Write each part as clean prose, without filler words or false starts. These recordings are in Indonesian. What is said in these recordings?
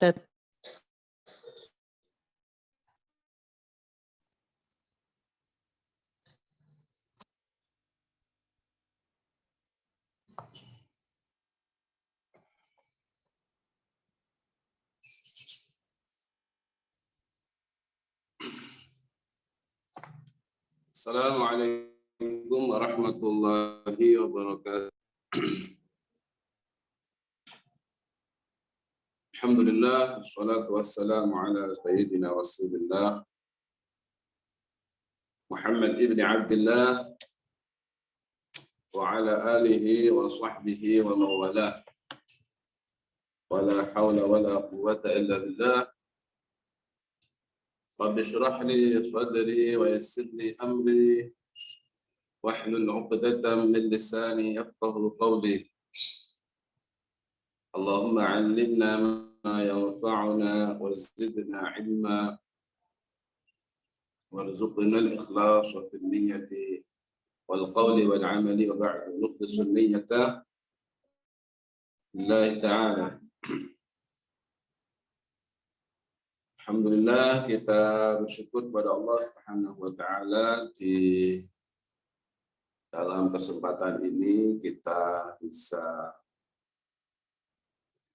Tet. Assalamualaikum warahmatullahi wabarakatuh. Alhamdulillah, wassalatu wassalamu ala sayyidina Rasulillah Muhammad ibn Abdullah wa ala alihi wa sahbihi wa mawalah. Wa la hawla wa la quwwata illa billah. Rabbi shrah li sadri wa yassir li amri wahlul 'uqdatam min lisani yafqahu qawli. Allahumma 'allimna ma yanfa'una wa zidna 'ilma warzuqna al-ikhlas wa fil niyyati wal qawli wal 'amali wa ba'du nukhlisu an-niyyata lillahi ta'ala. Alhamdulillah, kita bersyukur kepada Allah Subhanahu wa taala di dalam kesempatan ini kita bisa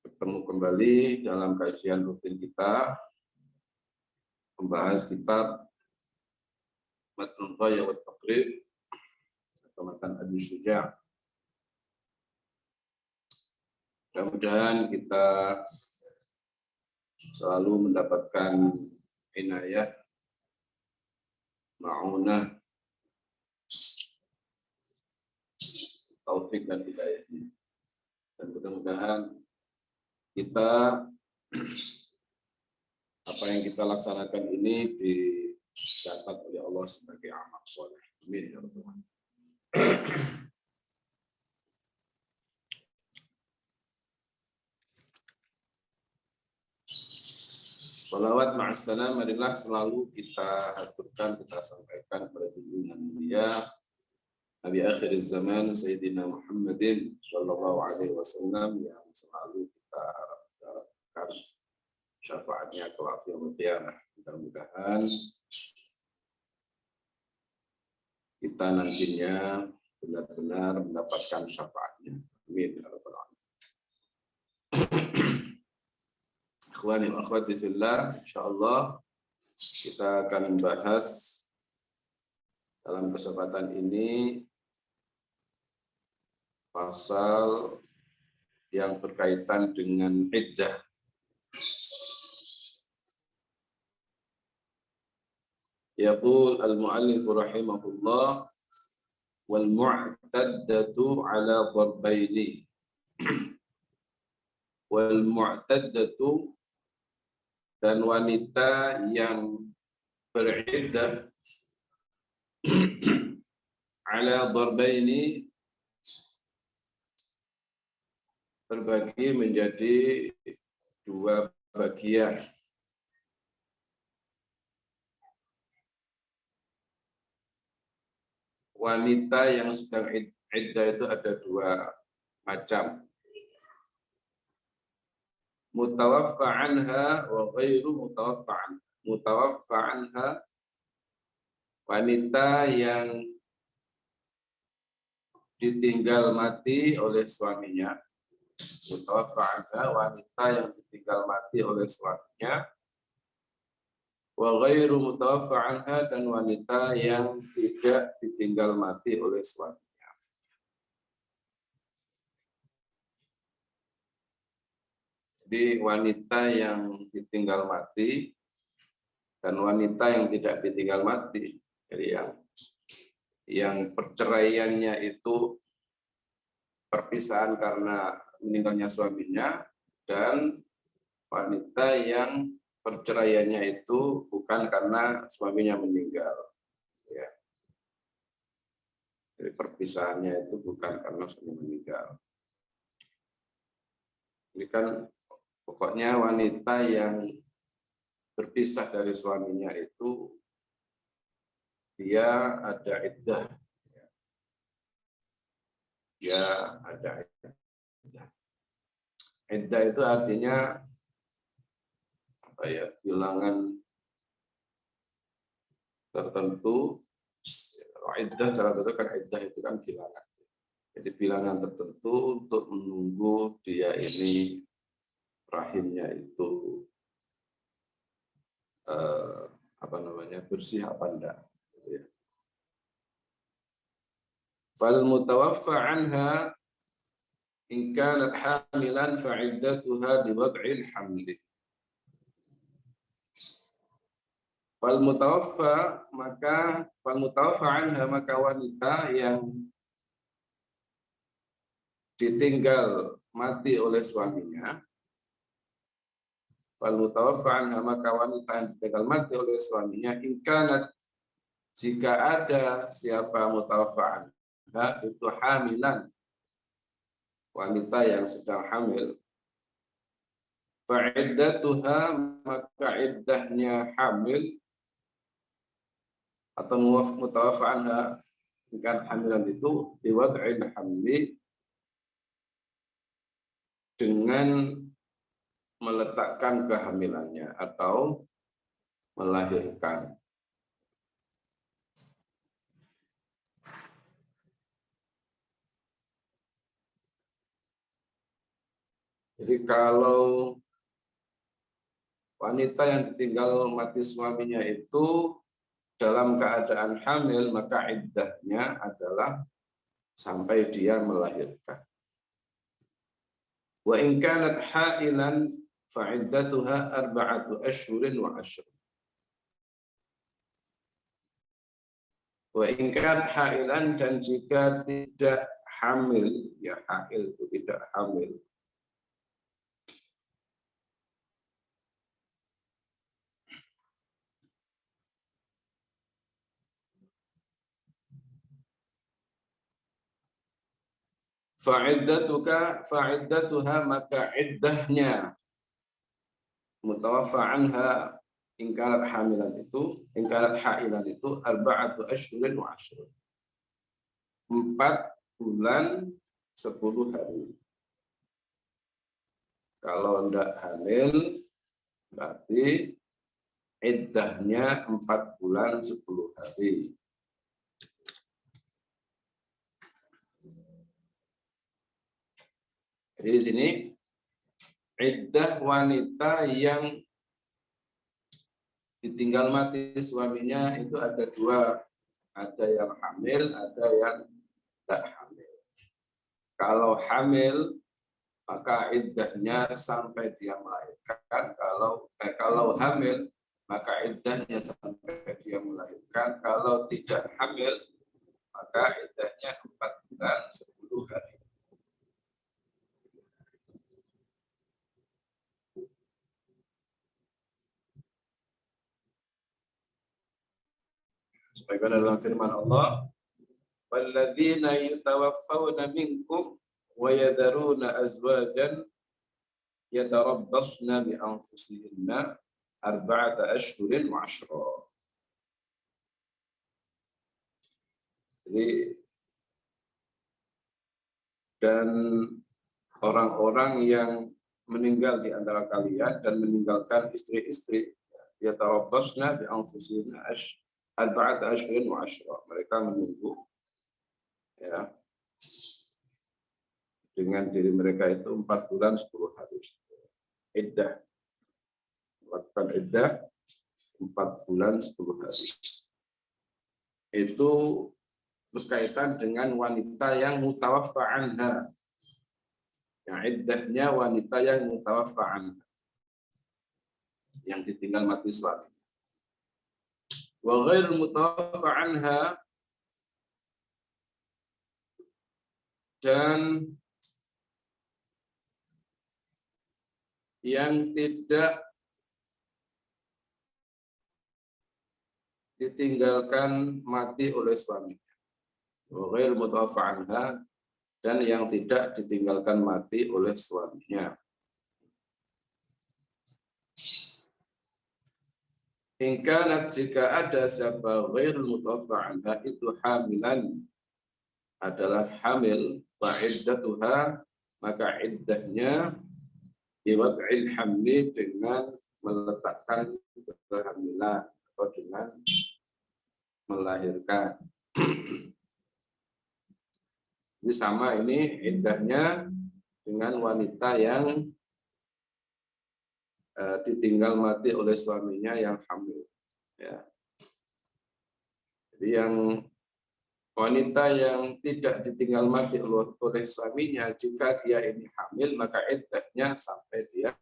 bertemu kembali dalam kajian rutin kita membahas kitab Matnul Ghaya wa Taqrib atau Matan Abi Syuja'. Mudah-mudahan kita selalu mendapatkan inayah, ma'unah, taufik dan hidayahnya. Dan mudah-mudahan kita apa yang kita laksanakan ini dicatat oleh Allah sebagai amal soleh. Amin ya rabbal alamin. Salawat ma'assalam marilah selalu kita aturkan, kita sampaikan kepada junjungan mulia Nabi akhir zaman Sayyidina Muhammadin sallallahu alaihi wasallam yang selalu kita harapkan syafaatnya kelak yaumil qiyamah. Mudah-mudahan kita nantinya benar-benar mendapatkan syafaatnya. Amin ya rabbal alamin. Ikhwani wa akhwati fillah, insyaallah kita akan membahas dalam kesempatan ini pasal yang berkaitan dengan iddah. Yaqul al-mu'allif rahimahullah wal mu'taddatu ala darbaini. Wal mu'taddatu, dan wanita yang beriddah ala darbaini terbagi menjadi dua bagian. Wanita yang sedang iddah itu ada dua macam. Mutawaffa anha wa ghairu mutawaffa anha, wanita yang ditinggal mati oleh suaminya. Mutawaffa anha, wanita yang ditinggal mati oleh suaminya. Wa ghairu mutawaffa anha, dan wanita yang tidak ditinggal mati oleh suaminya. Jadi wanita yang ditinggal mati dan wanita yang tidak ditinggal mati. Jadi yang perceraiannya itu perpisahan karena meninggalnya suaminya, dan wanita yang perceraiannya itu bukan karena suaminya meninggal. Ya. Jadi perpisahannya itu bukan karena suami meninggal. Ini kan pokoknya wanita yang berpisah dari suaminya itu dia ada iddah. Dia ada iddah. Iddah itu artinya bilangan tertentu. Iddah cara itu kan iddah itu kan bilangan. Jadi bilangan tertentu untuk menunggu dia ini rahimnya itu bersih apa enggak. Fal mutawaffa anha in kanat hamilan fa iddatuha bi wad'il hamli. Fal mutawaffa anha maka wanita yang ditinggal mati oleh suaminya. Fal mutawaffa anha maka wanita yang ditinggal mati oleh suaminya in kanat jika ada siapa mutawaffa anha itu hamilan, wanita yang sedang hamil, fa'iddatuha maka iddahnya hamil atau mutawaffa anha dengan hamilan itu biwad'il hamli dengan meletakkan kehamilannya atau melahirkan. Jadi kalau wanita yang ditinggal mati suaminya itu dalam keadaan hamil, maka iddahnya adalah sampai dia melahirkan. Wa in kanat hailan fa iddatuha 4 ashhurin wa 10. Wa in kanat hailan dan jika tidak hamil, ya hail itu tidak hamil. Fa'iddatuha maka iddahnya mutawaffa anha ingkarat hamilan itu, ingkarat hailan itu 4 ashhurin wa 10. 4 bulan 10 hari. Kalau tidak hamil berarti iddahnya 4 bulan 10 hari. Jadi di sini iddah wanita yang ditinggal mati suaminya itu ada 2, ada yang hamil, ada yang tidak hamil. Kalau hamil maka iddahnya sampai dia melahirkan. Kalau hamil maka iddahnya sampai dia melahirkan. Kalau tidak hamil maka iddahnya 4 bulan 10 hari. Sebagaimana dalam firman Allah, walladzina yatawaffawna minkum wa yadharuna azwajan yatarabbasna bi anfusihinna 4 ashhurin wa 10. Jadi dan orang-orang yang meninggal di antara kalian dan meninggalkan istri-istri yatarabbasna bi anfusihinna 4 ashhurin wa 10. Mereka menunggu ya dengan diri mereka itu 4 bulan 10 hari. Iddah. Melakukan iddah 4 bulan 10 hari. Itu berkaitan dengan wanita yang mutawaffa anha. Yang iddahnya wanita yang mutawaffa anha. Yang ditinggal mati suami. Wa ghairul mutawaffa anha dan yang tidak ditinggalkan mati oleh suaminya. Wa ghairul mutawaffa anha dan yang tidak ditinggalkan mati oleh suaminya. Ingkanat jika ada siapa ghairul mutawaffa anha itu hamilan adalah hamil, fa iddatuha maka iddahnya biwad'il hamli dengan meletakkan kehamilan atau dengan melahirkan. Ini sama, ini iddahnya dengan wanita yang ditinggal mati oleh suaminya yang hamil. Ya. Jadi yang wanita yang tidak ditinggal mati oleh suaminya, jika dia ini hamil, maka iddahnya sampai dia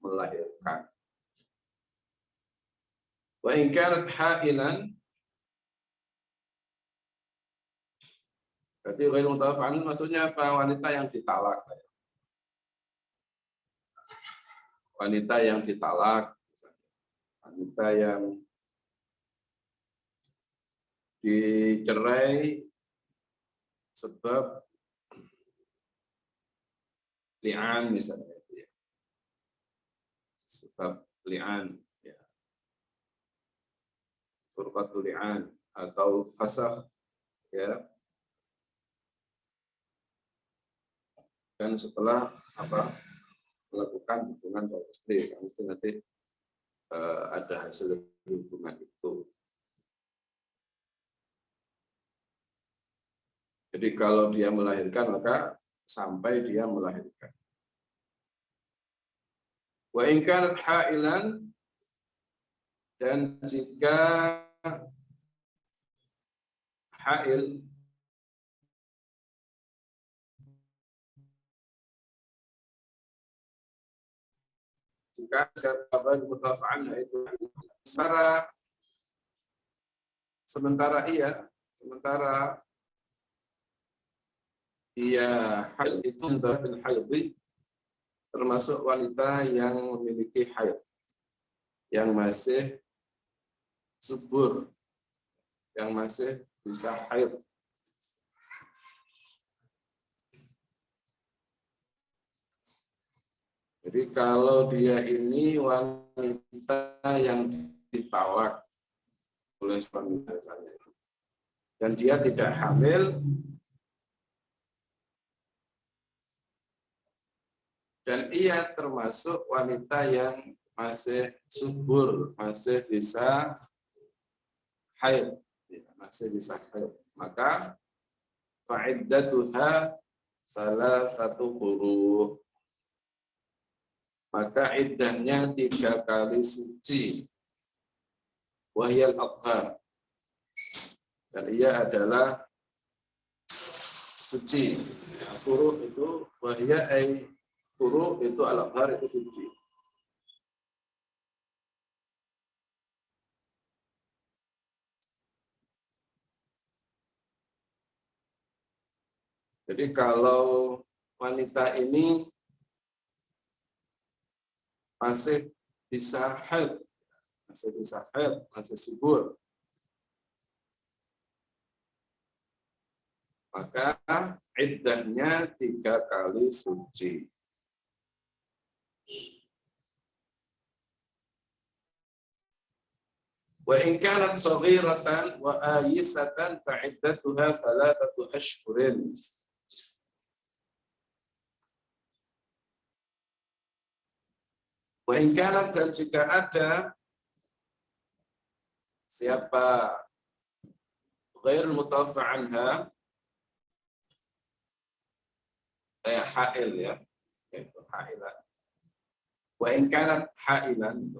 melahirkan. Wa in kanat hailan, berarti ghairu mutawaffa'n maksudnya apa? Wanita yang ditalak. Wanita yang ditalak, wanita yang dicerai sebab li'an misalnya, ya. Sebab li'an, ya. Furqatul li'an atau fasakh, ya. Dan setelah melakukan hubungan suami istri, mesti nanti ada hasil hubungan itu. Jadi kalau dia melahirkan, maka sampai dia melahirkan. Wa in kanat hailan, dan jika hail jika sahabat mutawafa'anha itu sementara dia haid itu batil haid, termasuk wanita yang memiliki haid yang masih subur, yang masih bisa haid. Jadi kalau dia ini wanita yang ditalak oleh suaminya misalnya, dan dia tidak hamil, dan ia termasuk wanita yang masih subur, masih bisa haid, maka fa'iddatuha salasatu quru', maka iddahnya 3 kali suci, wahyal athhar, dan ia adalah suci. Quru' itu wahya quru' itu al-athhar, itu suci. Jadi kalau wanita ini masih bisa haid, masih subur, maka iddahnya 3 kali suci. Wa in kanat shaghiratan wa ayisatan fa iddatuha 3 ashhurin. Wa in kanat, dan jika ada siapa ghairul mutawaffa anha, hail, ya, itu hailan. Wa in kanat hailan,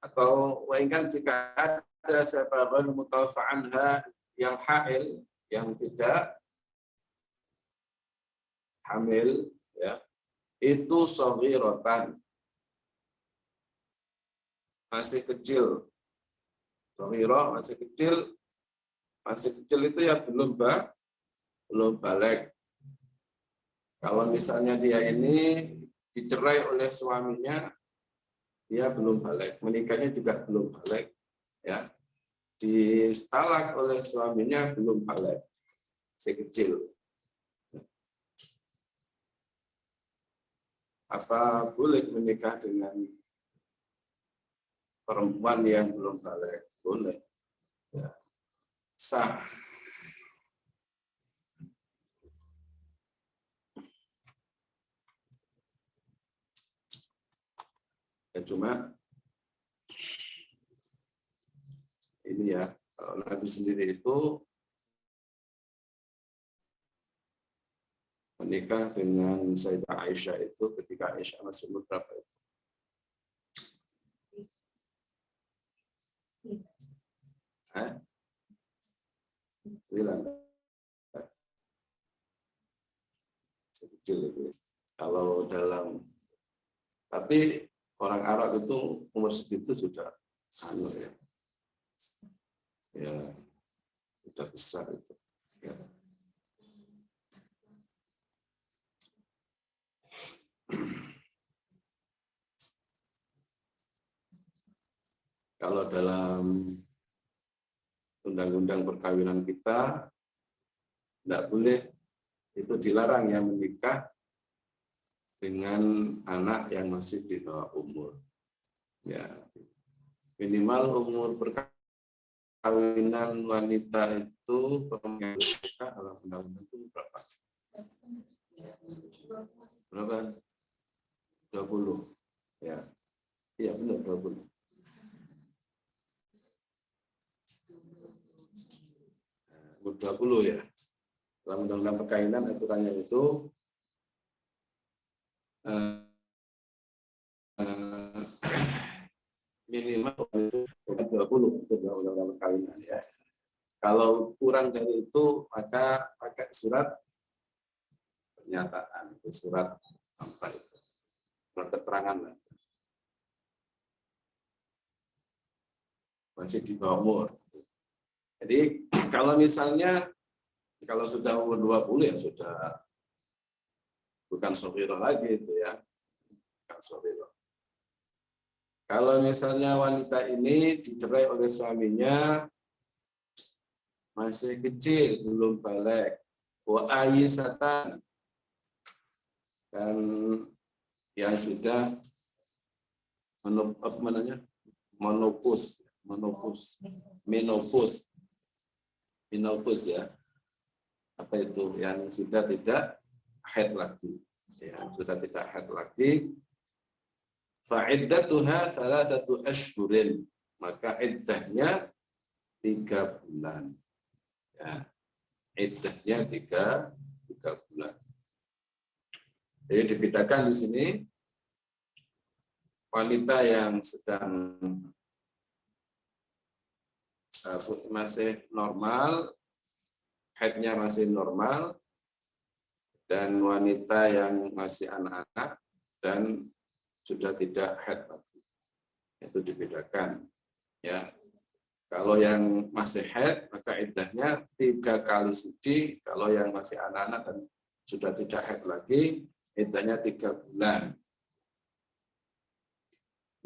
atau wa in kanat, jika ada siapa ghairul mutawaffa anha yang hail, yang tidak hamil, ya, itu shaghiratan, masih kecil. Shaghirah masih kecil itu ya belum balik. Kalau misalnya dia ini dicerai oleh suaminya, dia belum balik, menikahnya juga belum balik, ya. Ditalak oleh suaminya belum balik, masih kecil. Apa boleh menikah dengan perempuan yang belum balik? Boleh, ya. Sah. Ya, cuma ini ya, kalau Nabi sendiri itu menikah dengan Sayyidah Aisyah itu ketika Aisyah masih umur berapa itu? Kecil itu. Kalau dalam, tapi orang Arab itu umur segitu sudah ya sudah besar itu. Ya. Kalau dalam undang-undang perkawinan kita tidak boleh, itu dilarang yang menikah dengan anak yang masih di bawah umur. Ya, minimal umur perkawinan wanita itu menikah dalam undang-undang itu berapa? Berapa? 20. Ya. Iya benar 20. Umur 20 ya. Dalam undang-undang perkawinan aturannya itu minimal itu 20 untuk undang-undang perkawinan ya. Kalau kurang dari itu maka pakai surat pernyataan, itu surat apa itu? Surat keterangan lah. Masih di bawah umur. Jadi kalau misalnya kalau sudah umur 20 ya sudah bukan soghirah lagi itu ya. Bukan soghirah. Kalau misalnya wanita ini dicerai oleh suaminya masih kecil, belum balik, wa ayyisatan, dan yang sudah menopause ya. Apa itu? Yang sudah tidak haid lagi. Ya, sudah tidak haid lagi. Fa'iddatuha 3 ashhurin. Maka iddahnya 3 bulan. Ya. Iddahnya 3 bulan. Jadi dibedakan di sini wanita yang sedang masih normal, haidnya masih normal, dan wanita yang masih anak-anak dan sudah tidak haid lagi. Itu dibedakan. Ya. Kalau yang masih haid maka iddahnya 3 kali suci. Kalau yang masih anak-anak dan sudah tidak haid lagi, iddahnya 3 bulan.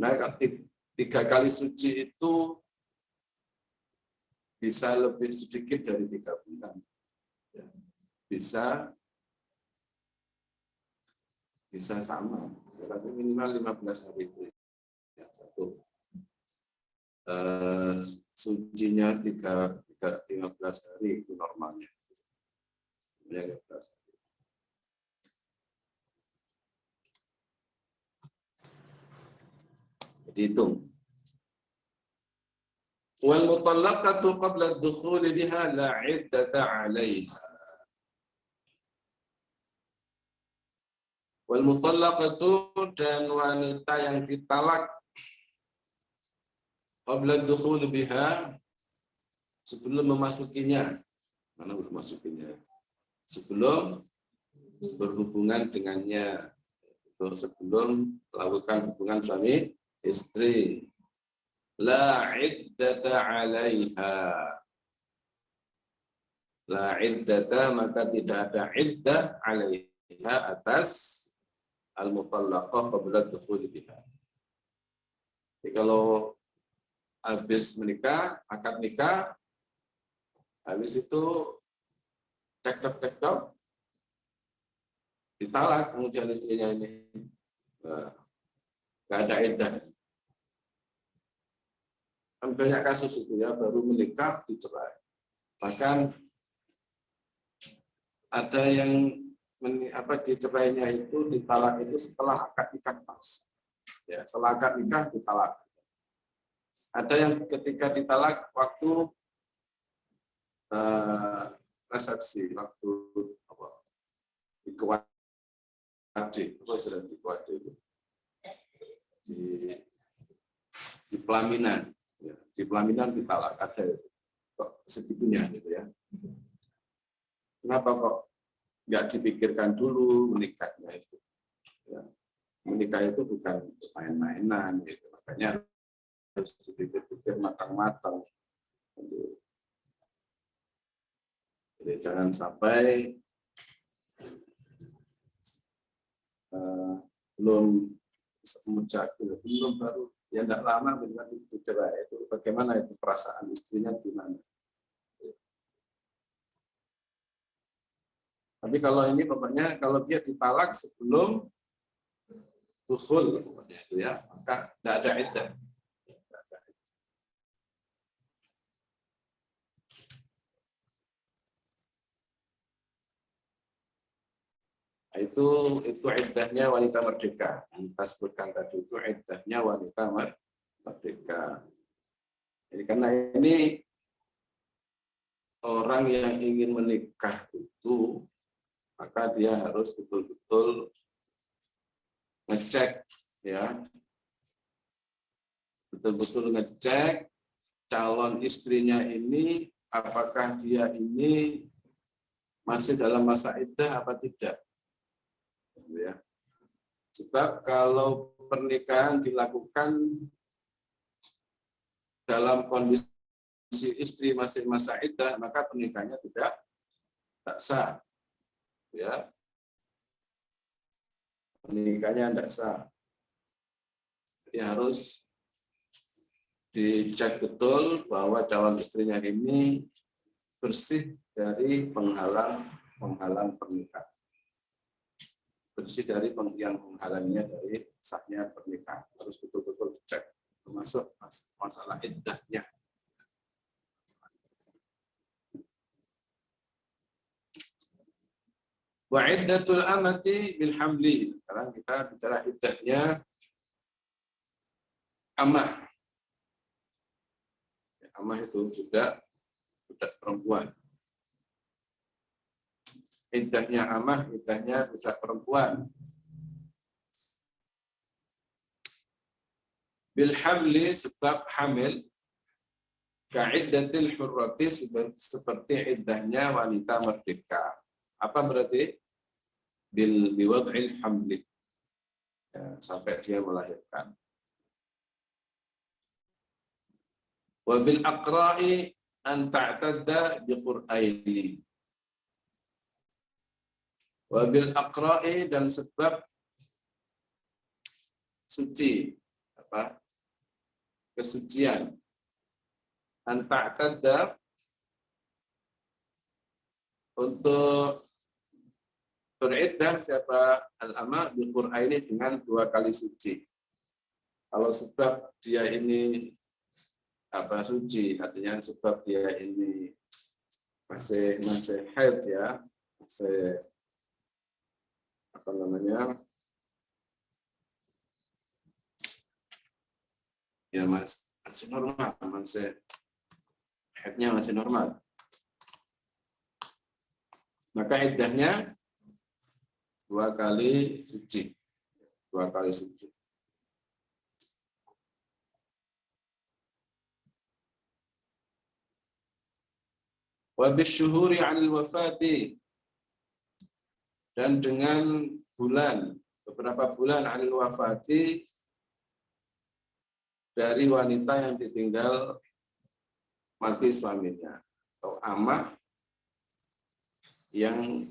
Nah, 3 kali suci itu bisa lebih sedikit dari 3 bulan. Ya. Bisa sama, tapi minimal 15 hari itu. Ya, satu. Sucinya 15 hari itu normalnya. 15 hari. Jadi hitung. Wal mutallaqatu qabla ad-dukhul biha la 'iddata 'alayha. Wal mutallaqatu, dan wanita yang ditalak qabla ad-dukhul biha, sebelum memasukinya. Mana belum masukinya? Sebelum berhubungan dengannya. Sebelum melakukan hubungan suami istri. La 'iddata 'alaiha. La 'iddata, maka tidak ada iddah 'alaiha atas al-mutallaqah qabla dukhul biha. Jadi kalau habis menikah, akad nikah, habis itu tek-tek, ditalak kemudian istrinya ini. Nah, nggak ada iddah. Kan banyak kasus itu ya, baru menikah dicerai. Bahkan ada yang dicerainya itu, ditalak itu setelah akad nikah pas. Ya, setelah akad nikah ditalak. Ada yang ketika ditalak waktu resepsi, waktu apa? Dikuade, apa istilah dikuade itu? Di pelaminan, ya, di pelaminan ditalak ada kok segitunya gitu ya. Kenapa kok nggak dipikirkan dulu menikahnya itu? Ya, menikah itu bukan main-mainan gitu, makanya harus dipikir-pikir matang-matang. Jadi jangan sampai belum belum baru ya tidak lama dengan itu cerai itu bagaimana itu perasaan istrinya gimana. Tapi kalau ini pokoknya kalau dia ditalak sebelum dukhul itu ya maka tidak ada iddah. Itu iddahnya wanita merdeka. Yang kita sebutkan tadi itu iddahnya wanita merdeka. Jadi karena ini orang yang ingin menikah itu maka dia harus betul-betul ngecek ya. Betul-betul ngecek calon istrinya ini apakah dia ini masih dalam masa iddah apa tidak. Ya. Sebab kalau pernikahan dilakukan dalam kondisi istri masih masa iddah, maka pernikahannya tidak sah. Ya. Pernikahannya tidak sah. Jadi harus dicek betul bahwa calon istrinya ini bersih dari penghalang pernikahan. Bersih dari yang menghalanginya dari sahnya pernikahan. Harus betul-betul dicek, termasuk masalah iddahnya. Wa iddatul amati bil hamli. Sekarang kita bicara iddahnya amah. Amah itu budak perempuan. Iddahnya amah, iddahnya budak perempuan. Bil hamli sebab hamil, ka'iddatil hurrati seperti iddahnya wanita merdeka. Apa berarti? Biwad'il hamli. Ya, sampai dia melahirkan. Wa bil aqra'i an ta'tadda bi qur'aini. Wabil aqra'i dan sebab suci apa kesucian anta'tadda untuk beriddah siapa al-ama bil qur'aini dengan 2 kali suci. Kalau sebab dia ini apa suci artinya sebab dia ini masih haid ya, masih apa namanya ya masih normal, masih haidnya masih normal, maka iddahnya 2 kali suci, 2 kali suci. Wa bisyuhuri 'anil wafati dan dengan bulan, beberapa bulan 'anil wafati dari wanita yang ditinggal mati suaminya atau amah yang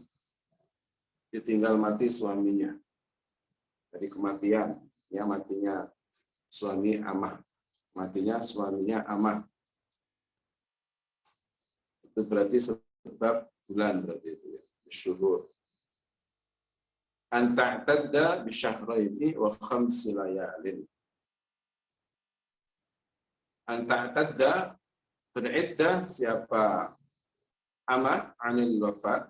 ditinggal mati suaminya dari kematian, ya matinya suami amah, matinya suaminya amah. Itu berarti sebab bulan berarti itu ya, syuhur. Anta'tadda bisyahraini wa 5 layalin. Anta'tadda beriddah siapa amah 'anil wafat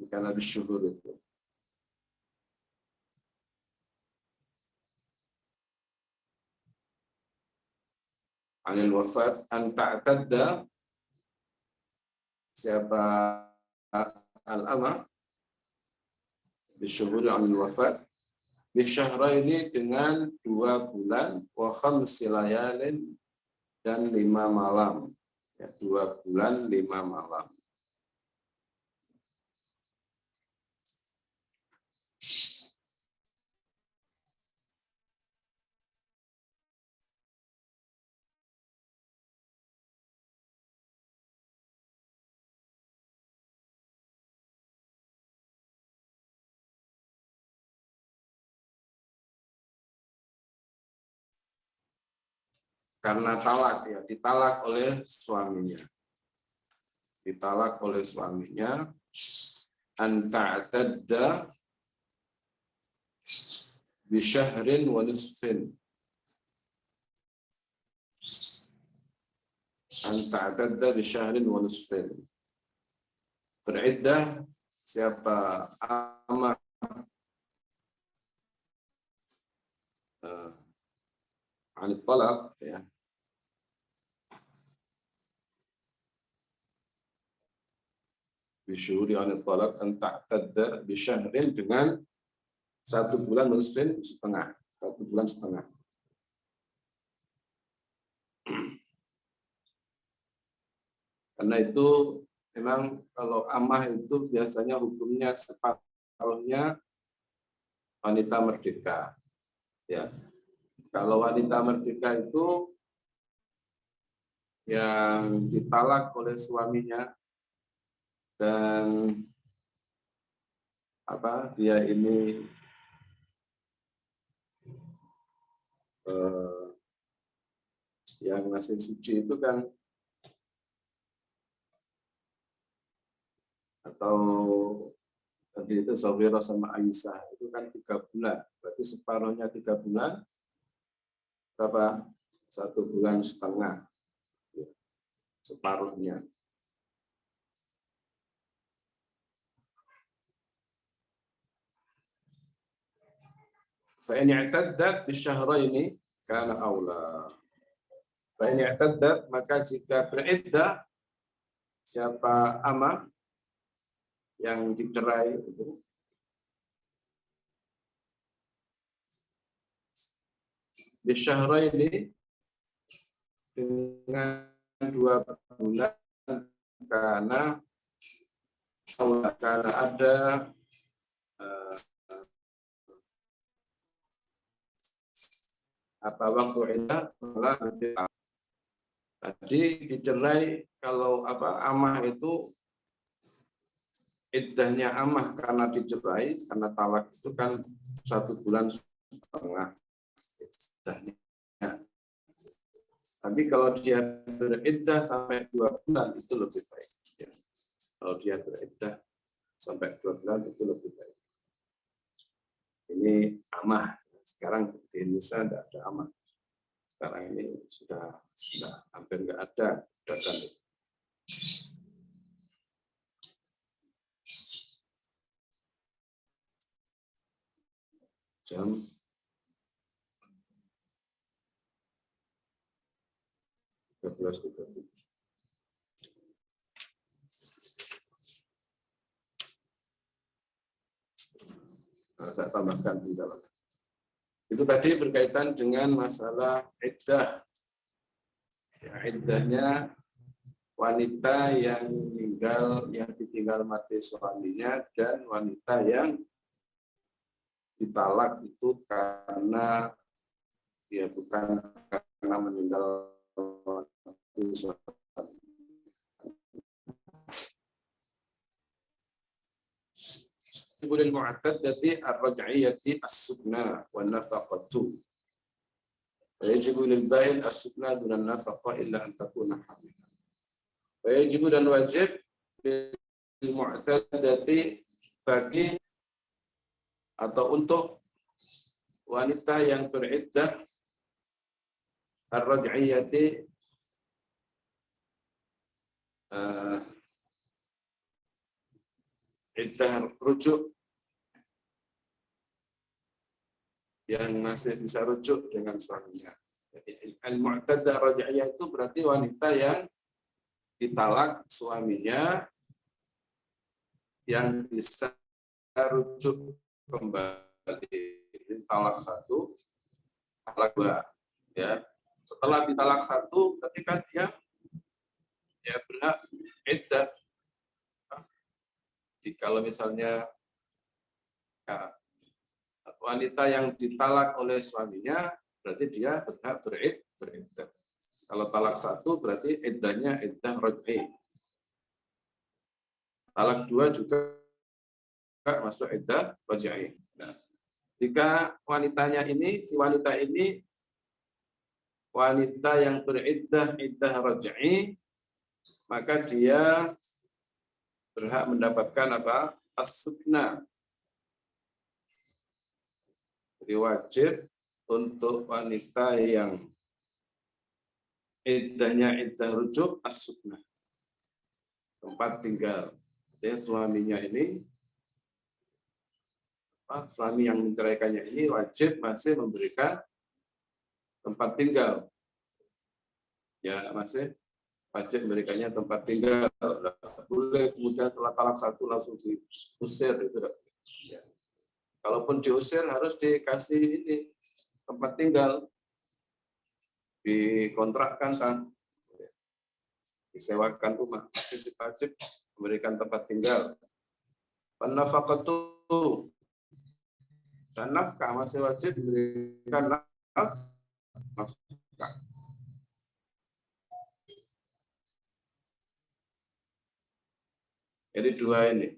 karena bisyuhur itu. anil wafat, an ta'tadda, siapa al-ama bisyuhuri anil wafat, bisyahraini dengan 2 bulan, wa khamsi layalin dan 5 malam. Ya, 2 bulan 5 malam. Karena talak, ya, ditalak oleh suaminya. Ditalak oleh suaminya, an ta'tadda bi syahrin wa nisfin. An ta'tadda bi syahrin wa nisfin. Beriddah siapa amah anit talak, ya, bisyuri anit talak, an ta'tadda bi syahrin dengan 1 bulan nisfin, setengah. 1 bulan setengah. Karena itu memang kalau amah itu biasanya hukumnya separuhnya wanita merdeka. Ya, kalau wanita merdeka itu yang ditalak oleh suaminya dan dia ini yang masih suci itu kan, atau tadi itu Zawira sama Aisyah itu kan 3 bulan, berarti separuhnya 3 bulan, berapa? 1 bulan setengah, ya, separuhnya. Fa'in i'taddat bisyahraini kana aula. Fa'in i'taddat, maka jika beriddah siapa amah yang dicerai itu bisyahraini dengan 2 bulan, karena ada waktu iddah, tadi dicerai kalau amah itu iddahnya amah karena dicerai, karena talak itu kan 1 bulan setengah iddahnya. Tapi kalau dia beriddah sampai 2 bulan itu lebih baik. Ya. Kalau dia beriddah sampai 2 bulan itu lebih baik. Ini amah. Sekarang di Indonesia tidak ada amah. Sekarang ini sudah hampir nggak ada. Jam 13.37. Saya tambahkan di dalam. Itu tadi berkaitan dengan masalah iddah. Ya, iddahnya wanita yang ditinggal mati suaminya dan wanita yang ditalak itu karena dia bukan karena meninggal suami. Kemudian mu'taddati ar-raj'iyyati as-sukna wan nafaqatu. Yajibu lil ba'in as-sukna duna nafaqa illa an takuna hamilan. Yajibu, dan wajib lil mu'taddati, bagi atau untuk wanita yang beriddah, ar-raj'iyyati, iddah rujuk, yang masih bisa rujuk dengan suaminya. Al-mu'taddah raj'iyah itu berarti wanita yang ditalak suaminya yang bisa rujuk kembali. Talak 1, talak 2. Ya. Setelah ditalak 1, ketika dia berhak iddah. Kalau misalnya wanita yang ditalak oleh suaminya, berarti dia berhak beriddah. Kalau talak 1 berarti iddahnya iddah raj'i. Talak 2 juga masuk iddah raj'i. Nah, jika wanitanya ini, si wanita ini wanita yang beriddah iddah raj'i, maka dia berhak mendapatkan apa? As-sukna. Jadi wajib untuk wanita yang iddahnya iddah rujuk as-sukna. Tempat tinggal. Jadi suaminya ini, suami yang menceraikannya ini wajib masih memberikan tempat tinggal. Ya, masih wajib memberikannya tempat tinggal. Boleh kemudian setelah talak 1 langsung diusir itu. Ya. Kalaupun diusir harus dikasih ini tempat tinggal, dikontrakkan kan, disewakan rumah, wajib memberikan tempat tinggal. Nafaqatu dan nafkah masih wajib diberikan nafkah. Jadi 2 ini.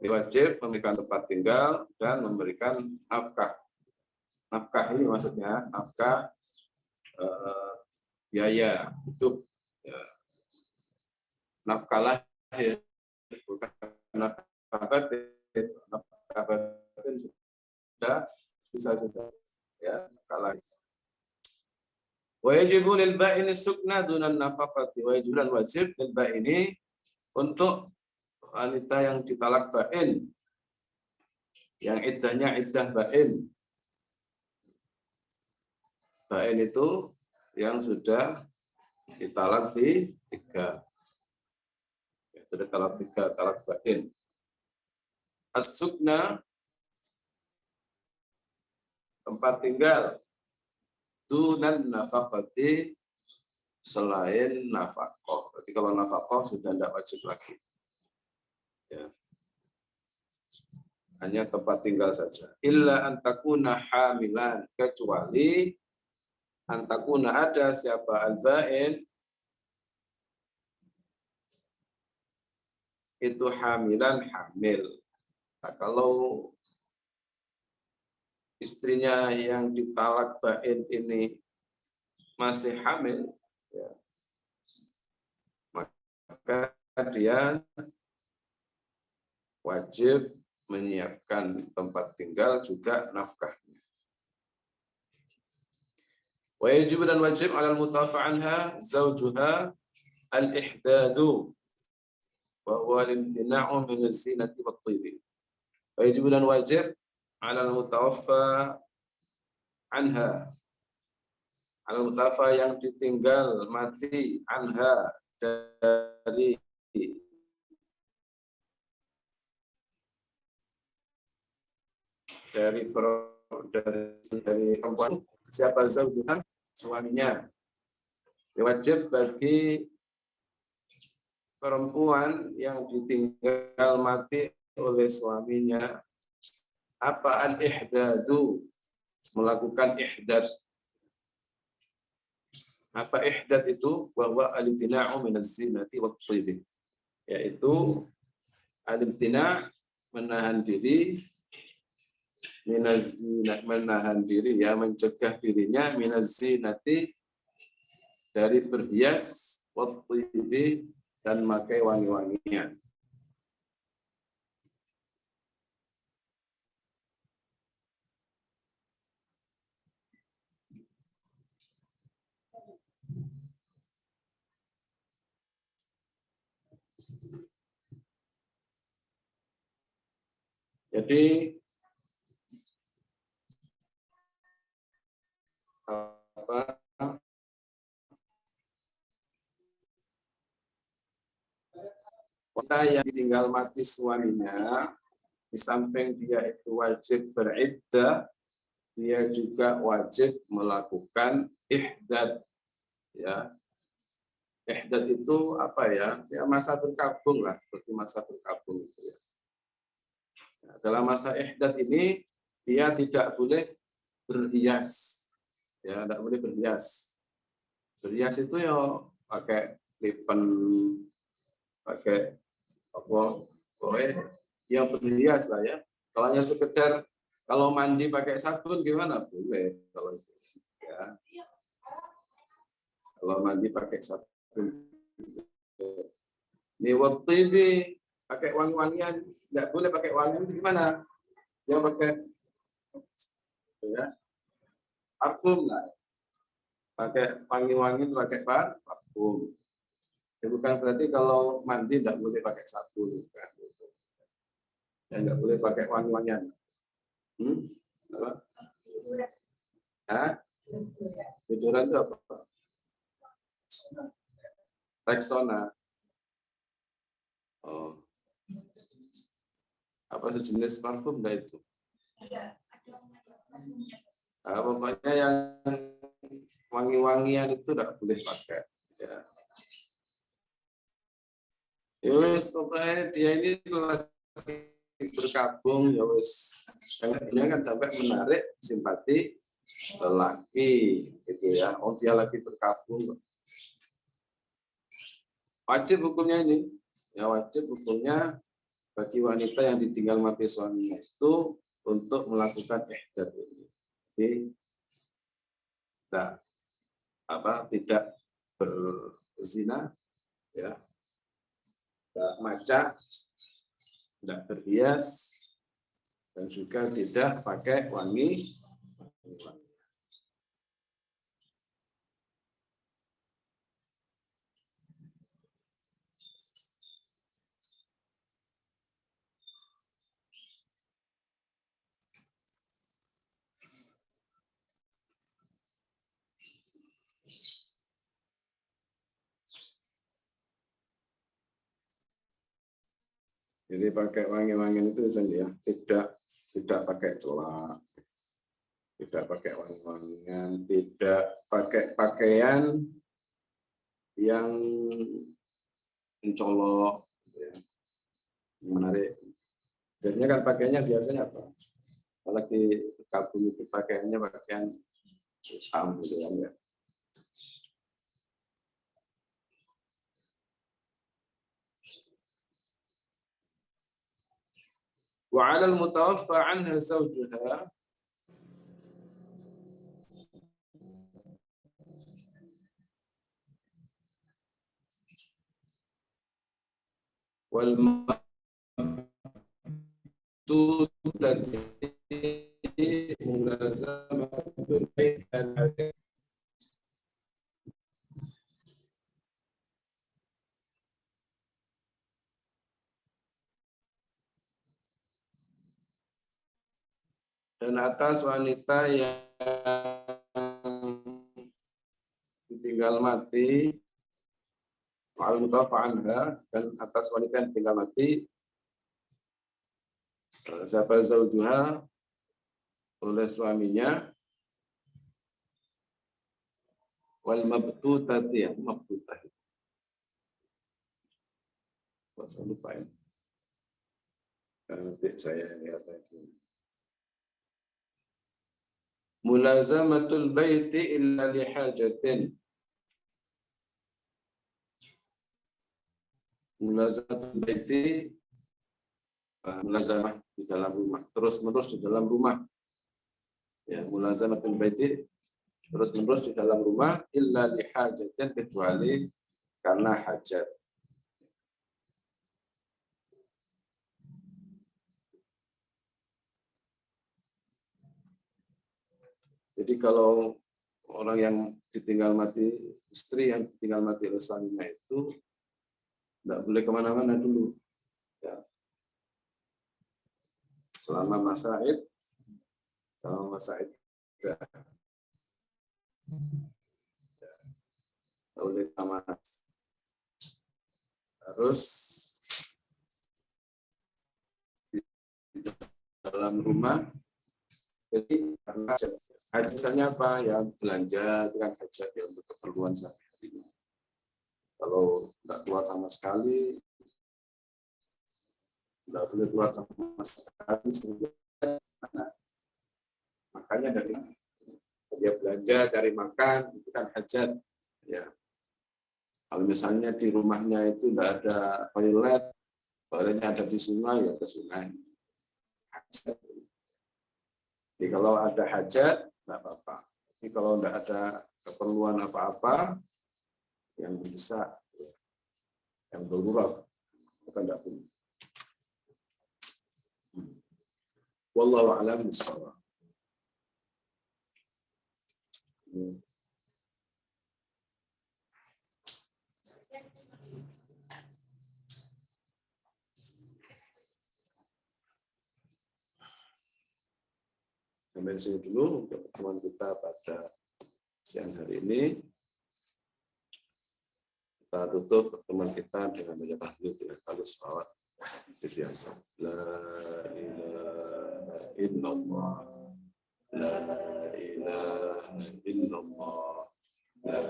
Wajib memberikan tempat tinggal dan memberikan nafkah. Nafkah ini maksudnya nafkah biaya hidup. Ya. Nafkah lahir, bukan nafkah batin. Nafkah batin sudah bisa sudah. Ya, nafkah lahir. Wa yajibu lil ba'ini sukna dunan nafaqati. Wa yajibu wajib lil ba'ini untuk wanita yang ditalak ba'in, yang iddahnya iddah ba'in. Ba'in itu yang sudah ditalak di 3. Ya, sudah talak 3, talak ba'in. As-sukna, tempat tinggal. Dunan nafaqati, selain nafaqah. Berarti kalau nafaqah sudah tidak wajib lagi. Ya. Hanya tempat tinggal saja. Illa antakuna hamilan, kecuali antakuna ada siapa al-ba'in itu hamilan hamil. Nah, kalau istrinya yang ditalak ba'in ini masih hamil, ya, maka dia wajib menyiapkan tempat tinggal juga nafkahnya. Wajib dan wajib 'alal mutafa anha zawjuha al-ihdadu wa huwa al-imtina'u min az-zinati wat-thib. Wajib dan wajib 'alal mutawaffa anha, 'alal mutafa yang ditinggal mati anha dari perempuan, siapa zawjuha, suaminya. Wajib bagi perempuan yang ditinggal mati oleh suaminya apa al-ihdadu, melakukan ihdad. Apa ihdad itu? Bahwa al-imtina'u min az-zinati wat-thib, yaitu al-imtina', menahan diri, menahan diri, ya, mencegah dirinya minaz-zinati, dari berhias, wat-thib, dan memakai wangi-wangian. Jadi apa, wanita yang ditinggal mati suaminya, di samping dia itu wajib beriddah, dia juga wajib melakukan ihdad. Ya, ihdad itu apa ya? Ya masa berkabung lah, seperti masa berkabung itu ya. Nah, dalam masa ihdad ini dia tidak boleh berhias. Ya, tidak boleh berhias. Berhias itu ya pakai lipen, pakai apa? Pokoknya yang berhias lah ya. Kalau hanya sekedar kalau mandi pakai sabun gimana? Boleh kalau itu. Ya. Kalau mandi pakai sabun. Ini waktu ini pakai wangi-wangian, nggak boleh pakai wangi itu gimana? Yang pakai ya, parfum lah. Pakai wangi-wangi itu pakai parfum. Ya, bukan berarti kalau mandi nggak boleh pakai sabun. Kan? Ya, nggak boleh pakai wangi-wangian. Apa? Hah? Deodoran itu apa? Rexona. Oh. Apa sejenis parfum dah itu? Nah, pokoknya yang wangi-wangian itu tidak boleh pakai. Ya. Yowes, pokoknya dia ini berkabung, yowes. Jangan sampai menarik simpati lelaki, gitu ya. Oh dia lagi berkabung. Wajib hukumnya ini, ya wajib hukumnya bagi wanita yang ditinggal mati suaminya itu untuk melakukan ihdad ini. Jadi tidak berzina, ya, tidak maca, tidak berhias, dan juga tidak pakai wangi. Jadi pakai wangi-wangian itu saja, tidak pakai celak, tidak pakai wangi-wangian, tidak pakai pakaian yang mencolok, ya, menarik. Jadinya kan pakaiannya biasanya apa? Apalagi kabung itu pakaiannya pakaian hitam gitu kan ya. Wa 'alal mutawaffa 'anha zawjuha wal maktutati mulazamatul bait. Dan atas wanita yang ditinggal mati, al-mutawaffa anha, dan atas wanita yang ditinggal mati, siapa zaujuha, oleh suaminya, wal mabtutati, mabtutah. Saya lupa ya. Nanti saya lihat lagi. Mulazamatul baiti illa lihajatin. Mulazamatul baiti, mulazamah di dalam rumah, terus-menerus di dalam rumah. Ya, mulazamatul baiti, terus-menerus di dalam rumah, illa lihajatin, kecuali karena hajat. Jadi kalau orang yang ditinggal mati, istri yang ditinggal mati oleh suaminya itu tidak boleh kemana-mana dulu. Ya. Selama masa id, ya, oleh tamat. Harus dalam rumah. Jadi karena misalnya apa ya, belanja itu kan hajat ya untuk keperluan sehari-hari. Kalau tidak keluar sama sekali, tidak boleh keluar sama sekali, makanya dari dia belanja, dari makan itu kan hajat ya. Kalau misalnya di rumahnya itu tidak ada toilet, toiletnya ada di sungai, ya ke sungai. Hajat. Jadi kalau ada hajat, tidak apa-apa. Tapi kalau tidak ada keperluan apa-apa yang bisa, yang darurat, maka tidak boleh. Wallahu a'lam bishawab. Sampai sini dulu untuk pertemuan kita pada siang hari ini. Kita tutup pertemuan kita dengan baca tahlil dengan talus salawat seperti biasa. La ilaha illallah, la ilaha illallah, la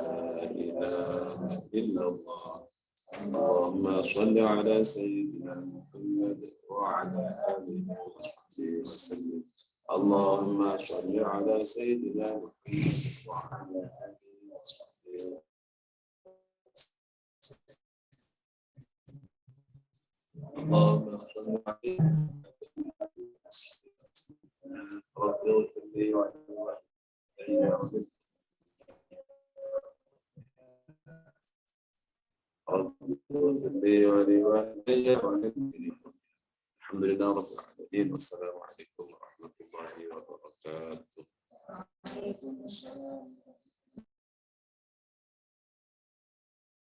ilaha illallah. Allahumma shalli ala sayyidina Muhammad wa ala alihi wa sahbihi wa sallim. Allahumma shalli ala sayyidina Muhammad wa ala alihi wa sahbihi. Allahumma shalli ala Alhamdulillah rabbil alamin. Wassalamualaikum warahmatullahi wabarakatuh.